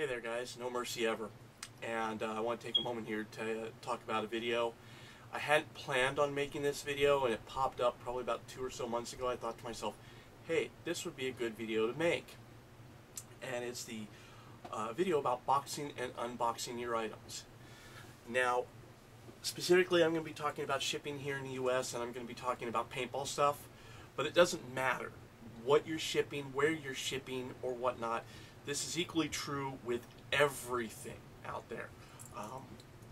Hey there guys, no mercy ever. And I want to take a moment here to talk about a video. I hadn't planned on making this video and it popped up probably about 2 or so months ago. I thought to myself, hey, this would be a good video to make. And it's the video about boxing and unboxing your items. Now, specifically I'm going to be talking about shipping here in the US, and I'm going to be talking about paintball stuff, but it doesn't matter what you're shipping, where you're shipping, or whatnot. This is equally true with everything out there.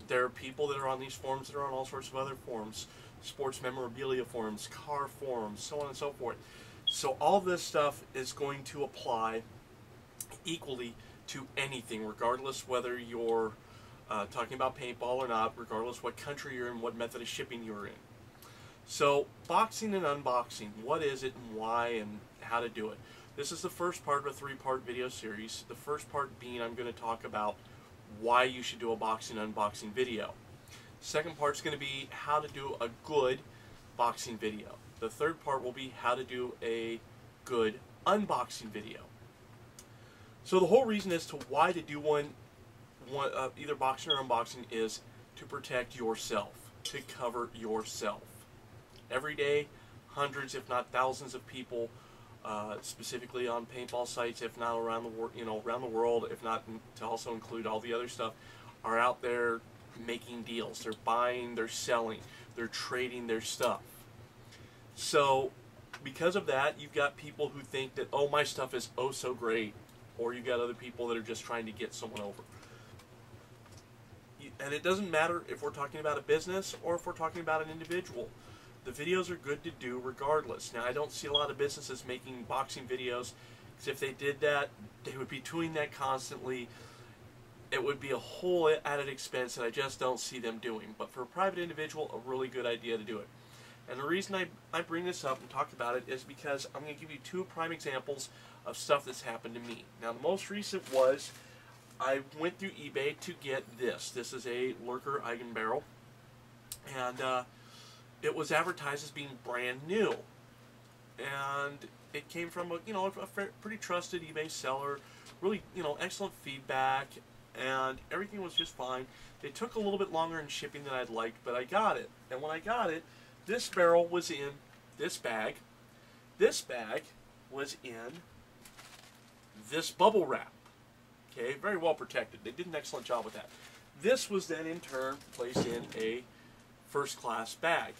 There are people that are on these forums that are on all sorts of other forums, sports memorabilia forums, car forums, so on and so forth. So all this stuff is going to apply equally to anything, regardless whether you're talking about paintball or not, regardless what country you're in, what method of shipping you're in. So boxing and unboxing, what is it and why and how to do it? This is the first part of a 3-part video series. The first part being I'm going to talk about why you should do a boxing unboxing video. Second part is going to be how to do a good boxing video. The third part will be how to do a good unboxing video. So the whole reason as to why to do one either boxing or unboxing is to protect yourself, to cover yourself. Every day, hundreds, if not thousands, of people, specifically on paintball sites, if not around the world, if not to also include all the other stuff, are out there making deals. They're buying, they're selling, they're trading their stuff. So, because of that, you've got people who think that, oh, my stuff is oh so great, or you've got other people that are just trying to get someone over. And it doesn't matter if we're talking about a business or if we're talking about an individual. The videos are good to do regardless. Now, I don't see a lot of businesses making boxing videos, because if they did that, they would be doing that constantly. It would be a whole added expense that I just don't see them doing. But for a private individual, a really good idea to do it. And the reason I bring this up and talk about it is because I'm going to give you 2 prime examples of stuff that's happened to me. Now, the most recent was I went through eBay to get this. This is a Lurker Eigen barrel. And it was advertised as being brand new, and it came from a pretty trusted eBay seller. Really, excellent feedback, and everything was just fine. It took a little bit longer in shipping than I'd liked, but I got it. And when I got it, this barrel was in this bag. This bag was in this bubble wrap. Okay, very well protected. They did an excellent job with that. This was then in turn placed in a first-class bag.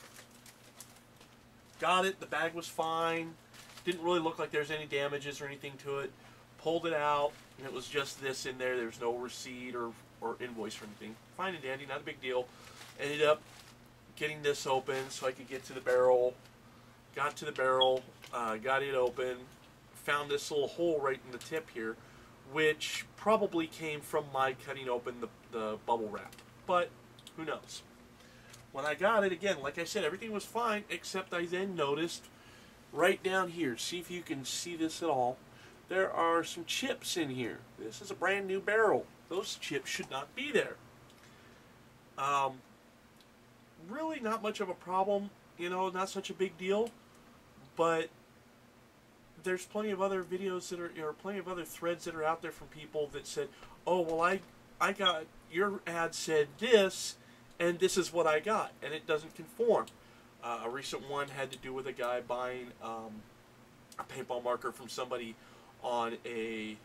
Got it, the bag was fine, didn't really look like there was any damages or anything to it. Pulled it out, and it was just this in there. There was no receipt or invoice or anything. Fine and dandy, not a big deal. Ended up getting this open so I could get to the barrel. Got to the barrel, got it open, found this little hole right in the tip here, which probably came from my cutting open the bubble wrap, but who knows. When I got it, again, like I said, everything was fine, except I then noticed right down here, see if you can see this at all, there are some chips in here. This is a brand new barrel. Those chips should not be there. Really not much of a problem, not such a big deal, but there's plenty of other videos that are, plenty of other threads that are out there from people that said, oh, well, I got, your ad said this, and this is what I got, and it doesn't conform. A recent one had to do with a guy buying a paintball marker from somebody on a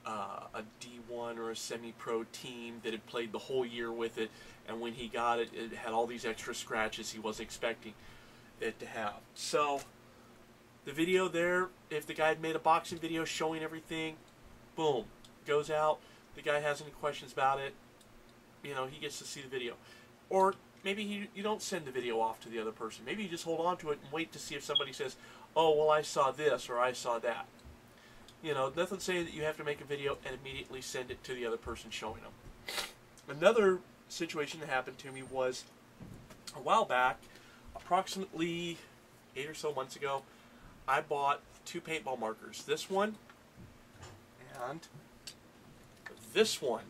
D1 or a semi-pro team that had played the whole year with it, and when he got it, it had all these extra scratches he wasn't expecting it to have. So the video there, if the guy had made a boxing video showing everything, boom, goes out. The guy has any questions about it, he gets to see the video. Or maybe you don't send the video off to the other person. Maybe you just hold on to it and wait to see if somebody says, oh, well, I saw this or I saw that. Nothing saying that you have to make a video and immediately send it to the other person showing them. Another situation that happened to me was a while back, approximately 8 or so months ago, I bought 2 paintball markers. This one and this one.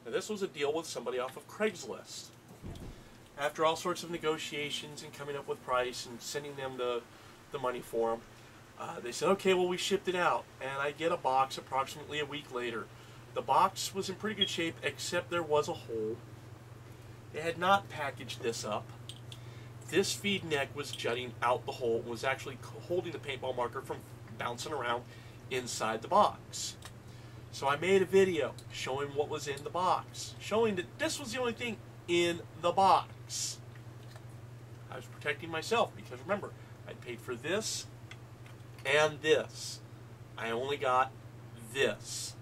Now, this was a deal with somebody off of Craigslist. After all sorts of negotiations and coming up with price and sending them the money for them, they said, okay, well, we shipped it out. And I get a box approximately a week later The box was in pretty good shape, except there was a hole. They had not packaged this up. This feed neck was jutting out the hole, was actually holding the paintball marker from bouncing around inside the box. So I made a video showing what was in the box, showing that this was the only thing in the box. I was protecting myself because remember, I paid for this and this. I only got this.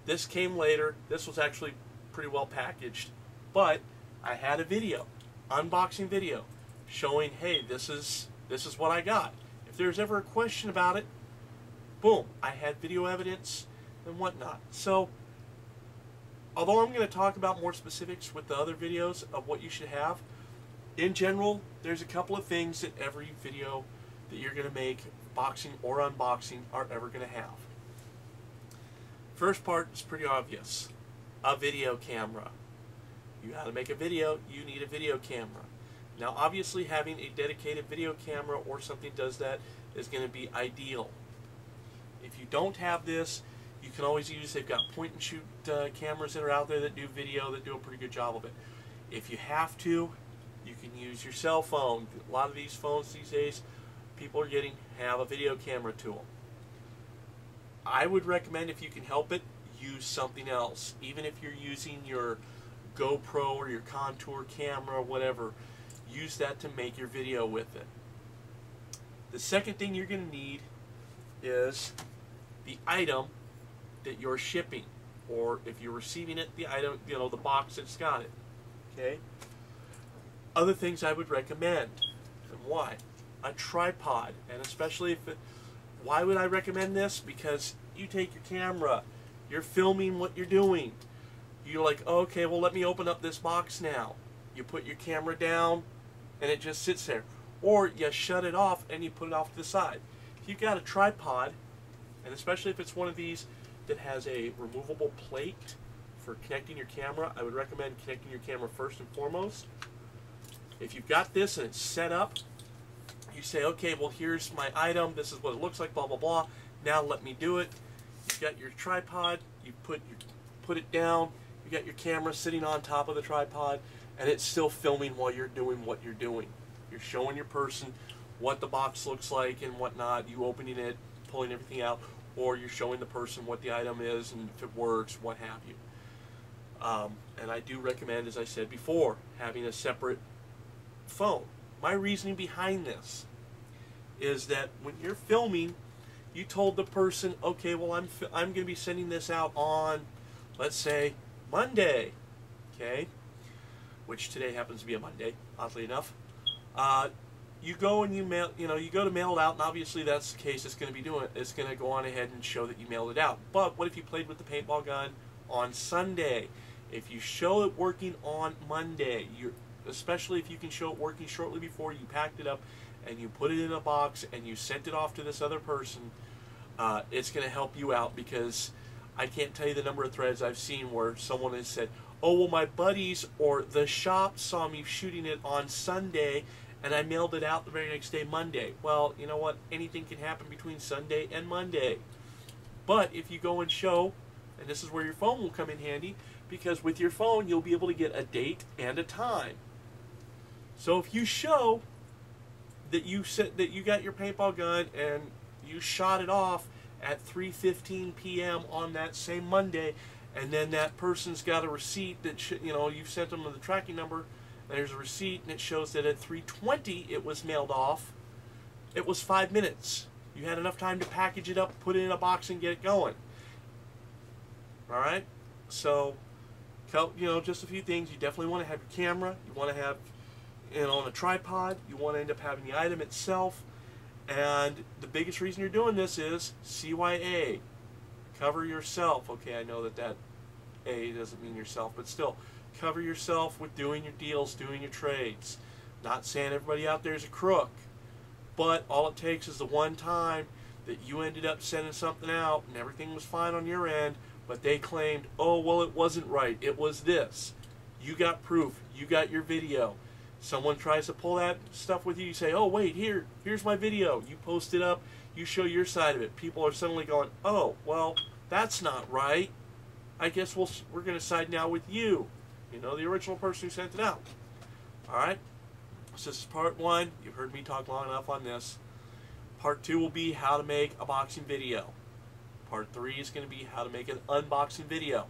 This came later. This was actually pretty well packaged, but I had a video, unboxing video, showing, hey, this is what I got. If there's ever a question about it, boom, I had video evidence and whatnot. So, although I'm going to talk about more specifics with the other videos of what you should have, in general, there's a couple of things that every video that you're going to make, boxing or unboxing, are ever going to have. First part is pretty obvious. A video camera. You got to make a video, you need a video camera. Now obviously having a dedicated video camera or something does that is going to be ideal. If you don't have this, you can always use, they've got point and shoot cameras that are out there that do video, that do a pretty good job of it. If you have to, you can use your cell phone. A lot of these phones these days, people are have a video camera to them. I would recommend, if you can help it, use something else. Even if you're using your GoPro or your Contour camera or whatever, use that to make your video with it. The second thing you're going to need is the item that you're shipping, or if you're receiving it, the item, you know, the box that's got it. Okay? Other things I would recommend, and why? A tripod, and especially if why would I recommend this? Because you take your camera, you're filming what you're doing. You're like, oh, okay, well, let me open up this box now. You put your camera down, and it just sits there. Or you shut it off, and you put it off to the side. If you've got a tripod, and especially if it's one of these that has a removable plate for connecting your camera, I would recommend connecting your camera first and foremost. If you've got this and it's set up, you say, okay, well, here's my item, this is what it looks like, blah, blah, blah. Now let me do it. You've got your tripod, you put it down, you got your camera sitting on top of the tripod, and it's still filming while you're doing what you're doing. You're showing your person what the box looks like and whatnot, you opening it, pulling everything out, or you're showing the person what the item is and if it works, what have you. And I do recommend, as I said before, having a separate phone. My reasoning behind this is that when you're filming, you told the person, okay, well, I'm going to be sending this out on, let's say, Monday, okay, which today happens to be a Monday, oddly enough. You go and you mail, you go to mail it out, and obviously that's the case. It's going to go on ahead and show that you mailed it out. But what if you played with the paintball gun on Sunday? If you show it working on Monday, especially if you can show it working shortly before you packed it up and you put it in a box and you sent it off to this other person, it's going to help you out, because I can't tell you the number of threads I've seen where someone has said, oh, well, my buddies or the shop saw me shooting it on Sunday and I mailed it out the very next day, Monday. Well, you know what? Anything can happen between Sunday and Monday. But if you go and show, and this is where your phone will come in handy, because with your phone you'll be able to get a date and a time. So if you show that you got your paintball gun and you shot it off at 3:15 p.m. on that same Monday, and then that person's got a receipt that you've sent them the tracking number, and there's a receipt and it shows that at 3:20 it was mailed off. It was 5 minutes. You had enough time to package it up, put it in a box, and get it going. All right. So, just a few things. You definitely want to have your camera. You want to have on a tripod. You want to end up having the item itself. And the biggest reason you're doing this is CYA. Cover yourself. Okay, I know that A doesn't mean yourself, but still, cover yourself with doing your deals, doing your trades. Not saying everybody out there is a crook, but all it takes is the one time that you ended up sending something out and everything was fine on your end, but they claimed, oh, well, it wasn't right, it was this. You got proof, you got your video. Someone tries to pull that stuff with you, you say, oh, wait, here's my video. You post it up, you show your side of it. People are suddenly going, oh, well, That's not right. I guess we're going to side now with you. You know, the original person who sent it out. Alright? So this is part 1. You've heard me talk long enough on this. Part 2 will be how to make a boxing video. Part 3 is going to be how to make an unboxing video.